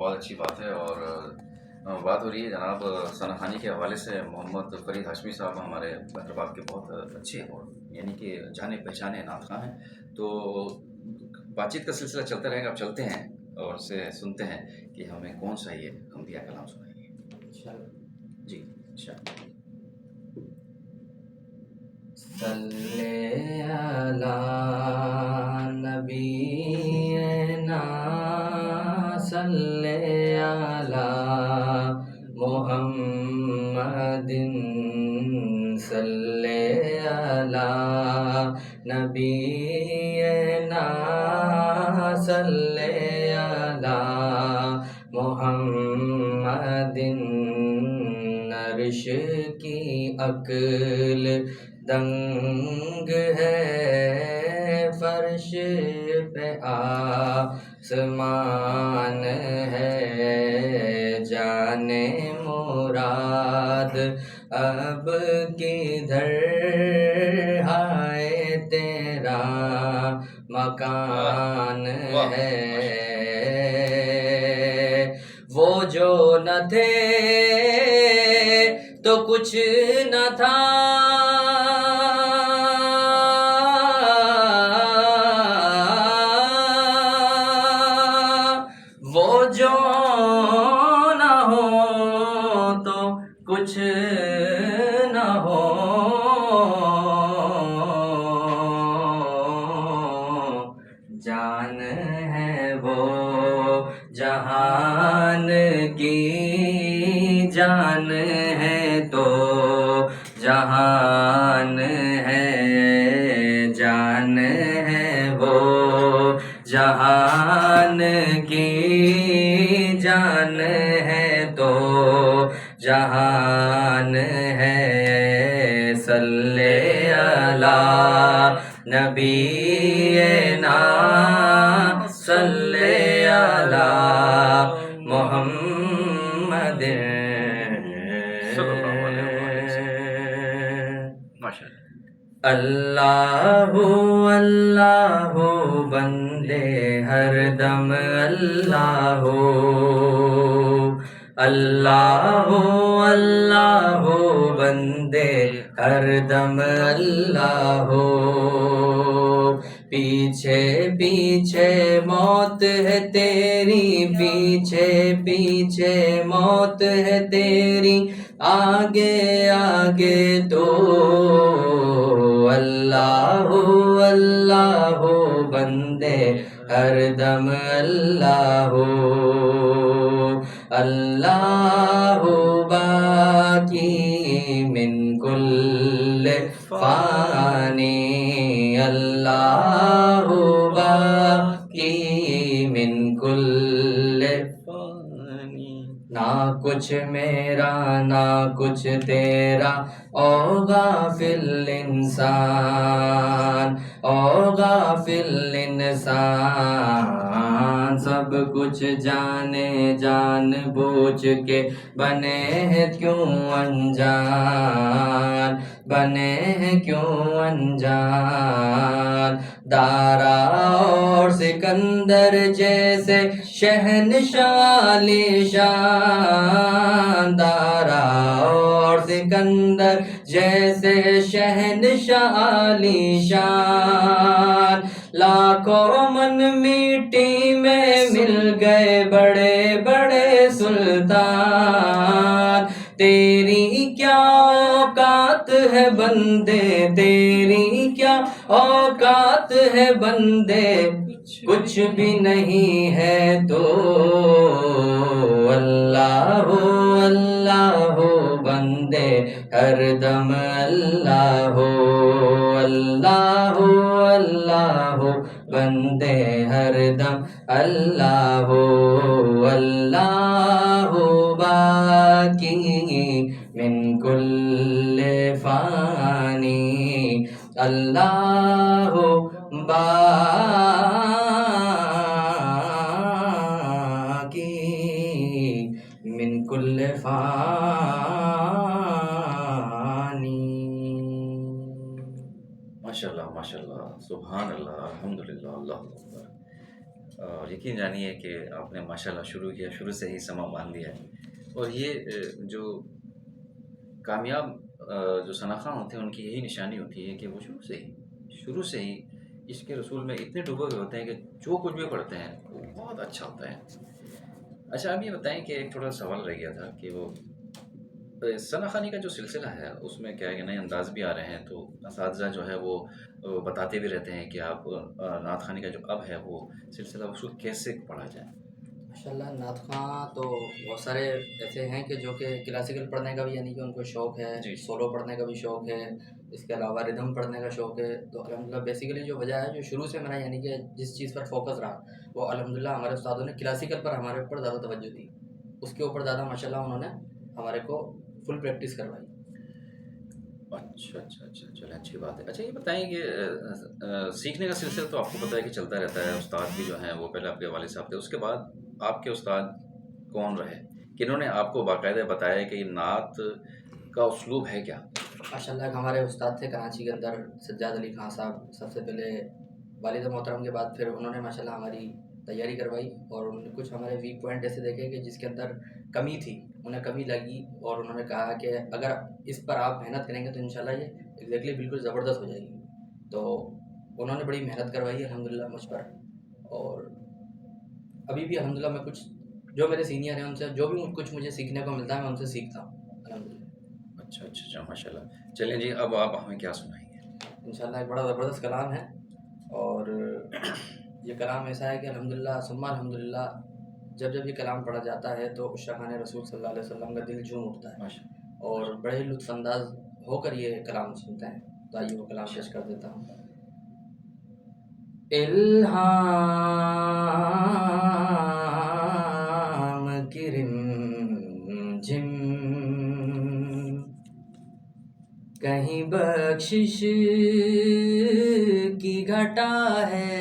بہت اچھی بات ہے. اور بات ہو رہی ہے جناب ثنا خوانی کے حوالے سے. محمد فرید ہاشمی صاحب ہمارے بہترباب کے بہت اچھے اور یعنی کہ جانے پہچانے نعت خواں ہیں. تو بات چیت کا سلسلہ چلتا رہے گا. اب چلتے ہیں اور سے سنتے ہیں کہ ہمیں کون سا یہ انبیاء کلام سنائیں گے. جی انشاءاللہ. صلی علی نبینا صلی علی محمد صلی علی نبینا صلی علی محمد. عرش کی عقل دنگ ہے، فرش پہ آسمان ہے. جانے مراد اب کدھر ہے، تیرا مکان ہے. وہ جو نہ تھے تو کچھ نہ تھا، وہ جو نہ ہو تو کچھ نہ ہو. جان ہے وہ جہان کی جان ہے تو جہان ہے. جان ہے وہ جہان کی جان ہے تو جہان ہے. صلی علی نبینا صلی علی محمد. اللہ اللہ بندے ہر دم اللہ اللہ اللہ بندے ہر دم اللہ. پیچھے پیچھے موت ہے تیری، پیچھے پیچھے موت ہے تیری، آگے آگے تو اللہ اللہ بندے ہر دم اللہ. اللہ باقی من کل فانی، اللہ باقی من کل فانی. نہ کچھ میرا نہ کچھ تیرا، او غافل انسان او غافل انسان. سب کچھ جانے جان بوجھ کے بنے ہیں کیوں انجان، بنے ہیں کیوں انجان. دارا اور سکندر جیسے شہنشاہ عالی شان، دارا اور سکندر جیسے شہنشاہ عالی شان. لاکھوں من مٹی میں مل گئے بڑے بڑے سلطان. تیری کیا اوقات ہے بندے، تیری کیا اوقات ہے بندے، کچھ بھی نہیں ہے تو اللہ اللہ بندے ہر دم اللہ اللہ اللہ بندے ہر دم اللہ. اللہ باقی من کل فانی، اللہ باقی من کل فانی. ماشاء اللہ ماشاء اللہ، سبحان اللہ، الحمدللہ، اللہ اکبر. اور یقین جانیے کہ آپ نے ماشاءاللہ شروع کیا، شروع سے ہی سما باندھ دیا ہے، اور یہ جو کامیاب جو شناخواں ہوتے ہیں ان کی یہی نشانی ہوتی ہے کہ وہ شروع سے ہی عشق رسول میں اتنے ڈوبے ہوئے ہوتے ہیں کہ جو کچھ بھی پڑھتے ہیں وہ بہت اچھا ہوتا ہے۔ اچھا آپ یہ بتائیں کہ ایک تھوڑا سوال رہ گیا تھا کہ وہ ثنا خوانی کا جو سلسلہ ہے اس میں کیا ہے کہ نئے انداز بھی آ رہے ہیں، تو اساتذہ جو ہے وہ بتاتے بھی رہتے ہیں کہ آپ نعت خوانی کا جو اب ہے وہ سلسلہ اس کو کیسے پڑھا جائے۔ ماشاء اللہ نعت خواں تو بہت سارے ایسے ہیں کہ جو کہ کلاسیکل پڑھنے کا بھی یعنی کہ ان کو شوق ہے، جی سولو پڑھنے کا بھی شوق ہے، اس کے علاوہ ردھم پڑھنے کا شوق ہے۔ تو الحمدللہ بیسیکلی جو وجہ ہے جو شروع سے میرا یعنی کہ جس چیز پر فوکس رہا وہ الحمدللہ ہمارے استادوں نے کلاسیکل پر ہمارے اوپر زیادہ توجہ دی، اس کے اوپر زیادہ ماشاء اللہ انہوں نے ہمارے کو فل پریکٹس کروائی۔ اچھا چلیں اچھی بات ہے۔ اچھا یہ بتائیں کہ سیکھنے کا سلسلہ تو آپ کو پتہ ہے کہ چلتا رہتا ہے، استاد بھی جو ہیں وہ پہلے آپ کے والد صاحب تھے، اس کے بعد آپ کے استاد کون رہے، کنہوں نے آپ کو باقاعدہ بتایا کہ یہ نعت کا اسلوب ہے کیا؟ ماشاء اللہ ہمارے استاد تھے کراچی کے اندر سجاد علی خان صاحب، سب سے پہلے والد محترم کے بعد پھر انہوں نے ماشاء اللہ ہماری تیاری کروائی، اور انہوں نے کچھ ہمارے ویک پوائنٹ ایسے دیکھے کہ جس کے اندر کمی تھی، انہیں کمی لگی، اور انہوں نے کہا کہ اگر اس پر آپ محنت کریں گے تو انشاءاللہ یہ ایگزیکٹلی بالکل زبردست ہو جائے گی۔ تو انہوں نے بڑی محنت کروائی الحمدللہ مجھ پر، اور ابھی بھی الحمدللہ میں کچھ جو میرے سینئر ہیں ان سے جو بھی کچھ مجھے سیکھنے کو ملتا ہے میں ان سے سیکھتا ہوں الحمدللہ۔ اچھا ماشاء اللہ۔ چلیں جی اب آپ ہمیں کیا سنائیں گے؟ انشاءاللہ ایک بڑا زبردست کلام ہے، اور یہ کلام ایسا ہے کہ الحمدللہ ثم الحمدللہ جب یہ کلام پڑھا جاتا ہے تو عشاقان رسول صلی اللہ علیہ وسلم کا دل جھوم اٹھتا ہے، ماشاء اللہ۔ اور بڑے ہی لطف انداز ہو کر یہ کلام سنتے ہیں۔ تو آئیے وہ کلام پیش کر دیتا ہوں۔ الہام کی رمجھم کہیں بخشش کی گھٹا ہے،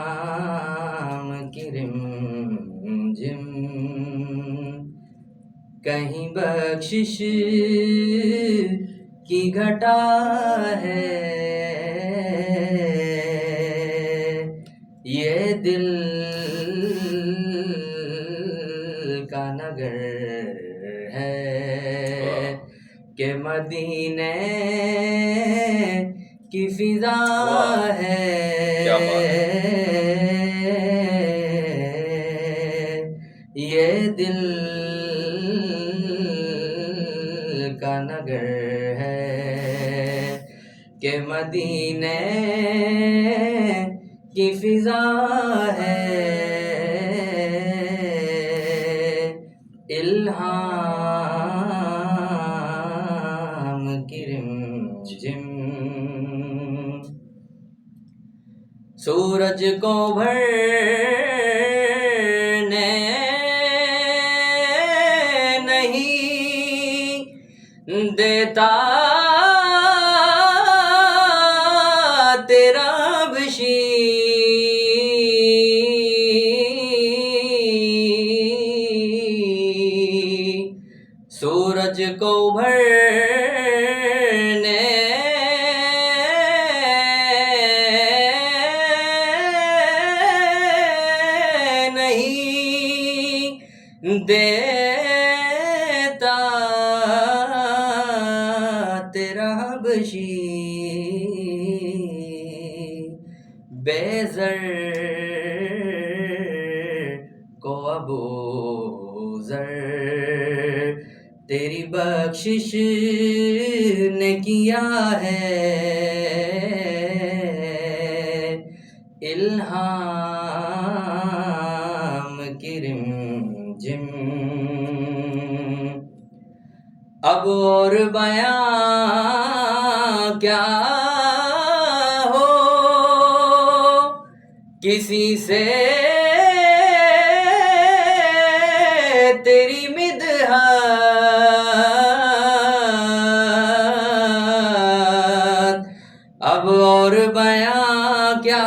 الہام کی رمجھم کہیں بخشش کی گھٹا ہے، یہ دل کا نگر ہے کہ مدینے کی فضا ہے، یہ دل کا نگر ہے کہ مدینے کی فضا ہے، الہام کی رمجھم سورج کو بھرنے نہیں دیتا تیرا بشیر، سورج کو بھرنے نہیں دیتا تیرا بشیر، بے زر کو ابو ذر تیری بخشش نے کیا ہے، الہام کی رمجھم اب اور بیاں کیا ہو کسی سے تیری مدحت، اب اور بیاں کیا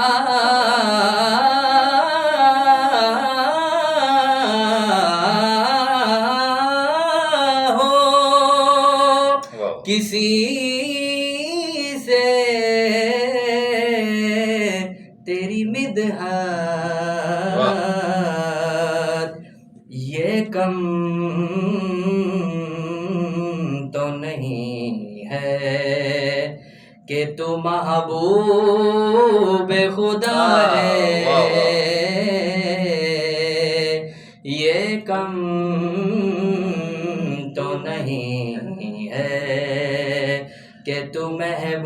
ہو کسی حد یہ کم تو نہیں ہے کہ تو محبوب خدا ہے، یہ کم تو نہیں ہے کہ تو محبوب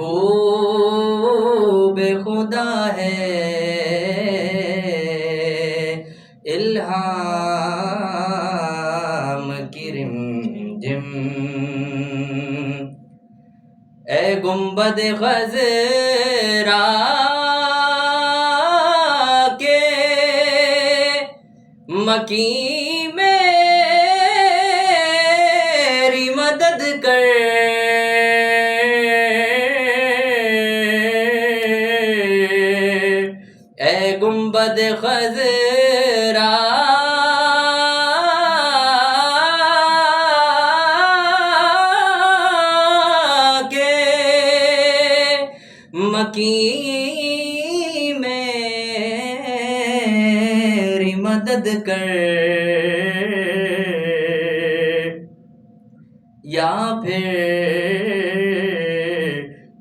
خدا ہے، الہام کی رم جم اے گنبد خضرا کے مکی میری مدد کر، اے گنبد خضرا کے مکی میری مدد کر، یا پھر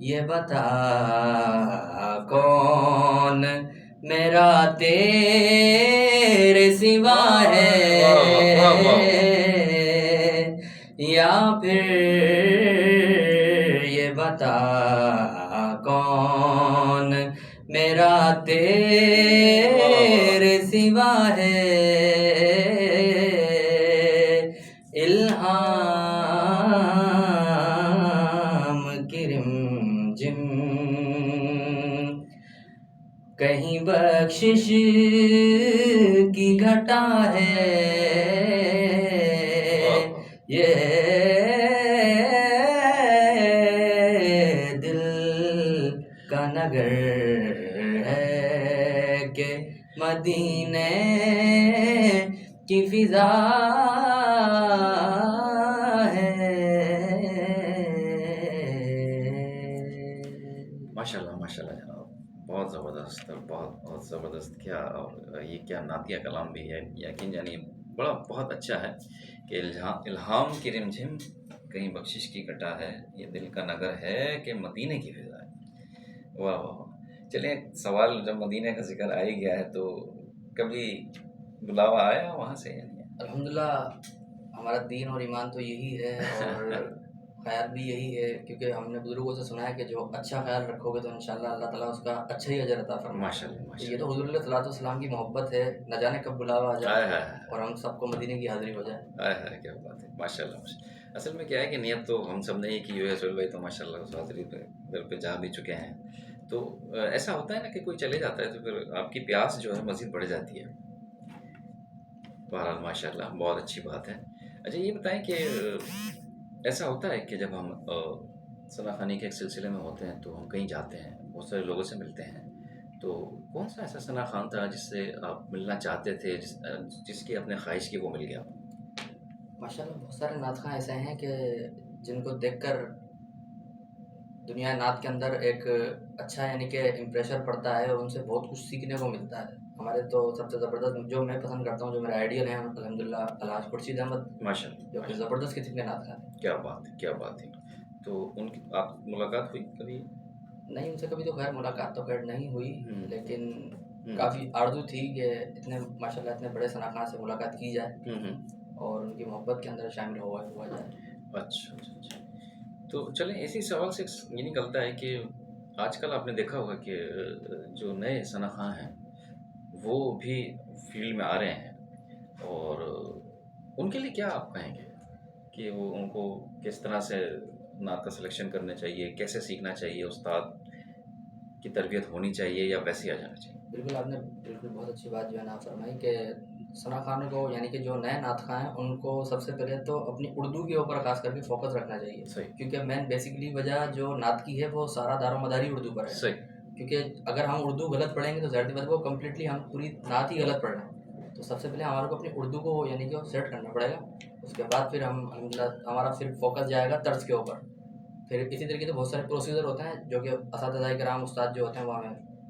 یہ بتا کون میرا تیرے سوا ہے، یا پھر یہ بتا کون میرا تیرے سوا ہے، الہام کی رم جم کہیں بخشش کی گھٹا ہے، یہ دل کا نگر ہے کہ مدینے کی فضا ہے۔ ماشاءاللہ ماشاءاللہ جناب، بہت زبردست اور بہت زبردست، کیا اور یہ کیا نعتیہ کلام بھی ہے، یقین جانیے بڑا بہت اچھا ہے کہ الہام کی رمجھم کہیں بخشش کی گھٹا ہے، یہ دل کا نگر ہے کہ مدینے کی فضا ہے۔ واہ واہ واہ۔ چلیں ایک سوال، جب مدینے کا ذکر آ ہی گیا ہے تو کبھی بلاوا آیا وہاں سے؟ الحمدللہ ہمارا دین اور ایمان تو یہی ہے اور خیال بھی یہی ہے، کیونکہ ہم نے بزرگوں سے سنا ہے کہ جو اچھا خیال رکھو گے تو انشاءاللہ اللہ تعالیٰ اس کا اچھا ہی اجر عطا فرمائے۔ ماشاءاللہ یہ تو حضور علیہ الصلوۃ والسلام کی محبت ہے، نہ جانے کب بلاوا آ جائے اور ہم سب کو مدینے کی حاضری ہو جائے۔ کیا بات ہے، ماشاءاللہ۔ اصل میں کیا ہے کہ نیت تو ہم سب نے ہی کی ہوئی ہے، سہیل بھائی تو ماشاءاللہ اس حاضری پہ گھر پہ جا بھی چکے ہیں، تو ایسا ہوتا ہے نا کہ کوئی چلے جاتا ہے تو پھر آپ کی پیاس جو ہے مزید بڑھ جاتی ہے۔ بہرحال ماشاءاللہ بہت اچھی بات ہے۔ اچھا یہ بتائیں کہ ایسا ہوتا ہے کہ جب ہم ثنا خوانی کے ایک سلسلے میں ہوتے ہیں تو ہم کہیں جاتے ہیں، بہت سارے لوگوں سے ملتے ہیں، تو کون سا ایسا ثنا خوان تھا جس سے آپ ملنا چاہتے تھے، جس کی اپنے خواہش کی وہ مل گیا؟ ماشاءاللہ بہت سارے نعت خواں ایسے ہیں کہ جن کو دیکھ کر دنیا نعت کے اندر ایک اچھا یعنی کہ امپریشر پڑتا ہے اور ان سے بہت کچھ سیکھنے کو ملتا ہے۔ ہمارے تو سب سے زبردست جو میں پسند کرتا ہوں، جو میرا آئیڈیل ہیں الحمدللہ الحاج خورشید احمد، ماشاءاللہ جو کہ زبردست قسم کے نعت خواں ہیں۔ کیا بات ہے، کیا بات ہے۔ تو ان کی آپ ملاقات ہوئی کبھی؟ نہیں، ان سے کبھی تو خیر ملاقات تو خیر نہیں ہوئی، لیکن کافی آرزو تھی کہ اتنے ماشاءاللہ اتنے بڑے ثنا خواں سے ملاقات کی جائے اور ان کی محبت کے اندر شامل ہوا جائے۔ اچھا اچھا اچھا۔ تو چلیں اسی سوال سے یہ نکلتا ہے کہ آج کل آپ نے دیکھا ہوگا کہ جو نئے ثنا خواں ہیں وہ بھی فیلڈ میں آ رہے ہیں، اور ان کے لیے کیا آپ کہیں گے کہ وہ ان کو کس طرح سے نعت کا سلیکشن کرنا چاہیے، کیسے سیکھنا چاہیے، استاد کی تربیت ہونی چاہیے یا ویسے ہی آ جانا چاہیے؟ بالکل آپ نے بالکل بہت اچھی بات جو ہے نا فرمائی کہ ثنا خوانوں کو یعنی کہ جو نئے نعت خواں ہیں ان کو سب سے پہلے تو اپنی اردو کے اوپر خاص کر کے فوکس رکھنا چاہیے، صحیح، کیونکہ مین بیسکلی وجہ جو نعت کی ہے وہ سارا دار و مدار ہی اردو پر ہے۔ صحیح، کیونکہ اگر ہم اردو غلط پڑھیں گے تو ظاہر سی بات ہے وہ کمپلیٹلی ہم پوری نعت ہی غلط پڑھ رہے ہیں۔ تو سب سے پہلے ہمارے کو اپنی اردو کو یعنی کہ سیٹ کرنا پڑے گا، اس کے بعد پھر ہم الحمدللہ ہمارا پھر فوکس جائے گا طرز کے اوپر۔ پھر اسی طریقے سے بہت سارے پروسیجر ہوتے ہیں جو کہ اساتذہ کرام استاد جو ہوتے ہیں وہ ہمیں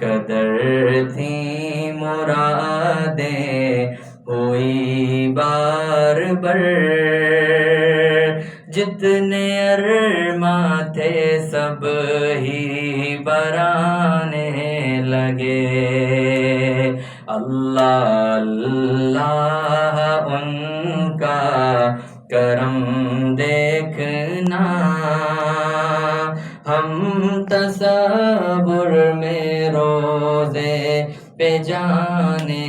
قدر تھیں مرادیں ہوئی بار بر، جتنے ارماں تھے سب ہی برانے لگے۔ اللہ اللہ ان کا کرم دیکھنا، ہم تصور میں روزے پہ جانے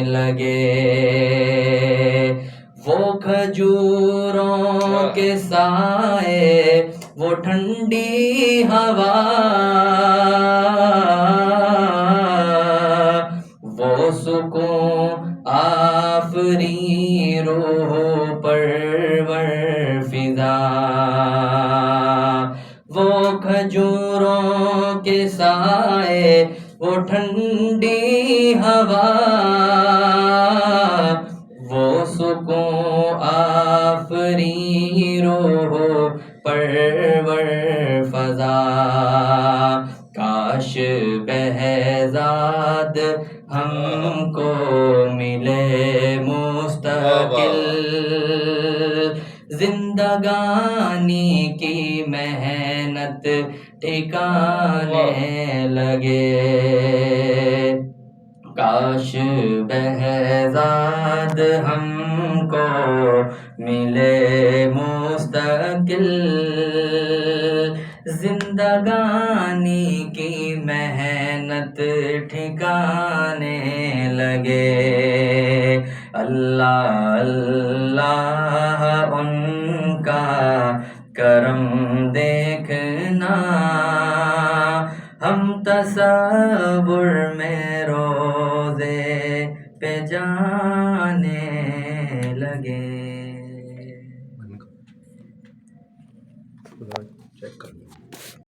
لگے۔ وہ کھجوروں کے سائے، وہ ٹھنڈی ہوا، وہ سکون آفریں روح پرور فضا، وہ کھجوروں کے سائے، وہ ٹھنڈی ہوا، وہ سکون آفریں روح پرور فضا۔ کاش بہزاد ہم کو ملے مستقل، زندگانی کی محنت ٹھکانے لگے۔ کاش بہزاد ہم کو ملے مستقل، زندگانی کی محنت ٹھکانے لگے۔ اللہ اللہ ان کا کرم دیکھنا، ہم تصور میں روزے پہ جانے لگے۔ چیک کر